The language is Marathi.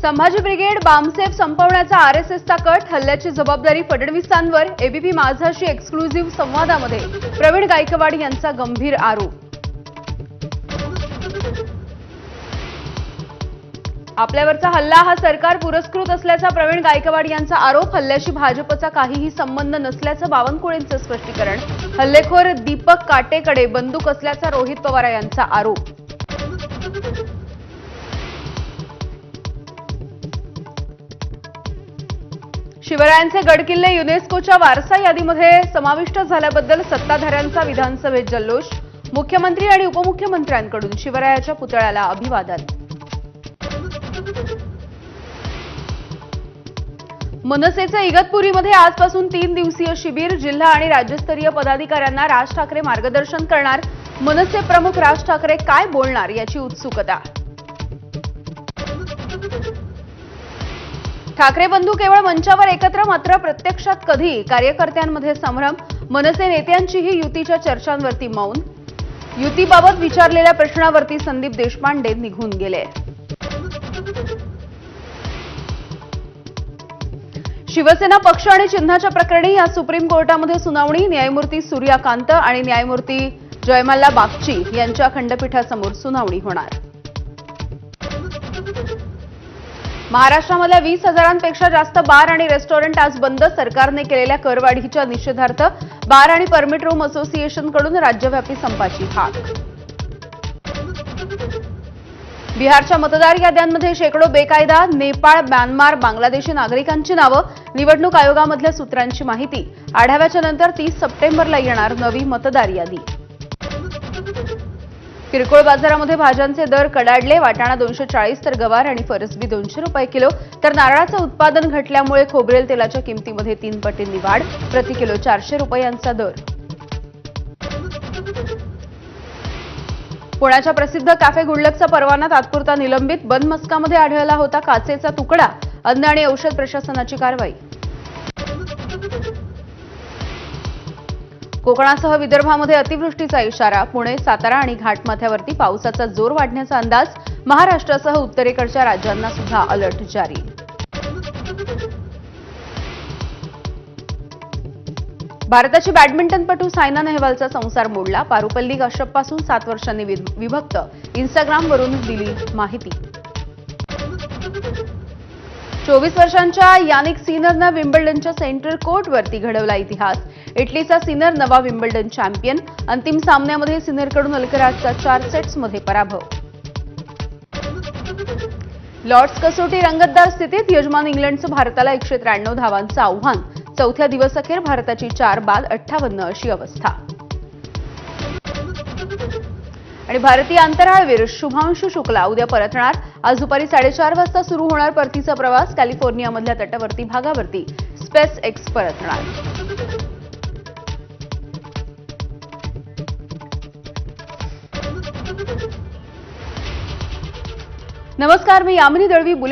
संभाजी ब्रिगेड बामसेफ संपवण्याचा आरएसएसचा कट, हल्ल्याची जबाबदारी फडणवीसांवर. एबीपी माझाशी एक्सक्लुझिव्ह संवादामध्ये प्रवीण गायकवाड यांचा गंभीर आरोप. आपल्यावरचा हल्ला हा सरकार पुरस्कृत असल्याचा प्रवीण गायकवाड यांचा आरोप. हल्ल्याशी भाजपचा काहीही संबंध नसल्याचं बावनकुळेंचं स्पष्टीकरण. हल्लेखोर दीपक काटेकडे बंदूक असल्याचा रोहित पवार यांचा आरोप. शिवरायांचे गडकिल्ले युनेस्कोच्या वारसा यादीमध्ये समाविष्ट झाल्याबद्दल सत्ताधाऱ्यांचा विधानसभेत जल्लोष. मुख्यमंत्री आणि उपमुख्यमंत्र्यांकडून शिवरायाच्या पुतळ्याला अभिवादन. मनसेचे इगतपुरीमध्ये आजपासून 3 दिवसीय शिबिर. जिल्हा आणि राज्यस्तरीय पदाधिकाऱ्यांना राज ठाकरे मार्गदर्शन करणार. मनसे प्रमुख राज ठाकरे काय बोलणार याची उत्सुकता. ठाकरे बंधू केवळ मंचावर एकत्र, मात्र प्रत्यक्षात कधी. कार्यकर्त्यांमध्ये संभ्रम. मनसे नेत्यांचीही युतीच्या चर्चांवरती मौन. युतीबाबत विचारलेल्या प्रश्नावरती संदीप देशपांडे निघून गेले. शिवसेना पक्ष आणि चिन्हाच्या प्रकरणी आज सुप्रीम कोर्टामध्ये सुनावणी. न्यायमूर्ती सूर्यकांत आणि न्यायमूर्ती जयमाल्ला बागची यांच्या खंडपीठासमोर सुनावणी होणार. महाराष्ट्रामधल्या 20,000पेक्षा जास्त बार आणि रेस्टॉरंट आज बंद. सरकारने केलेल्या करवाढीच्या निषेधार्थ बार आणि परमिट रूम असोसिएशनकडून राज्यव्यापी संपाची हाक. बिहारच्या मतदार याद्यांमध्ये शेकडो बेकायदा. नेपाळ, म्यानमार, बांगलादेशी नागरिकांची नावं. निवडणूक आयोगामधल्या सूत्रांची माहिती. आढाव्याच्या नंतर 30 सप्टेंबरला येणार नवी मतदार यादी. किरकोळ बाजारामध्ये भाज्यांचे दर कडाडले. वाटाणा 240 तर गवार आणि फरसबी 200 रुपये किलो. तर नारळाचं उत्पादन घटल्यामुळे खोबरेल तेलाच्या किमतीमध्ये 3 पटींनी वाढ. प्रति किलो 400 रुपयांचा दर. पुण्याच्या प्रसिद्ध कॅफे गुडलकचा परवाना तात्पुरता निलंबित. बनमस्कामध्ये आढळला होता काचेचा तुकडा. अन्न आणि औषध प्रशासनाची कारवाई. कोकणासह विदर्भामध्ये अतिवृष्टीचा इशारा. पुणे, सातारा आणि घाटमाथ्यावरती पावसाचा जोर वाढण्याचा अंदाज. महाराष्ट्रासह उत्तरेकडच्या राज्यांना सुद्धा अलर्ट जारी. भारताची बॅडमिंटनपटू सायना नेहवालचा संसार मोडला. पारुपल्ली कश्यपपासून 7 वर्षांनी विभक्त. इन्स्टाग्रामवरून दिली माहिती. 24 वर्षांच्या यानिक सिनरनं विम्बल्डनच्या सेंट्रल कोर्टवरती घडवला इतिहास. इटलीचा सिनर नवा विम्बल्डन चॅम्पियन. अंतिम सामन्यामध्ये सिनरकडून अल्कराजचा 4 सेट्समध्ये पराभव. लॉर्ड्स कसोटी रंगतदार स्थितीत. यजमान इंग्लंडचं भारताला 193 धावांचं आव्हान. चौथ्या दिवसअखेर भारताची 4 बाद 58 अशी अवस्था. आणि भारतीय अंतराळवीर शुभांशु शुक्ला उद्या परतणार. आज दुपारी 4:30 वाजता सुरू होणार परतीचा प्रवास. कॅलिफोर्नियामधल्या तटवर्ती भागावरती स्पेस एक्स परतणार. नमस्कार, मी यामिनी दळवी. बुलेट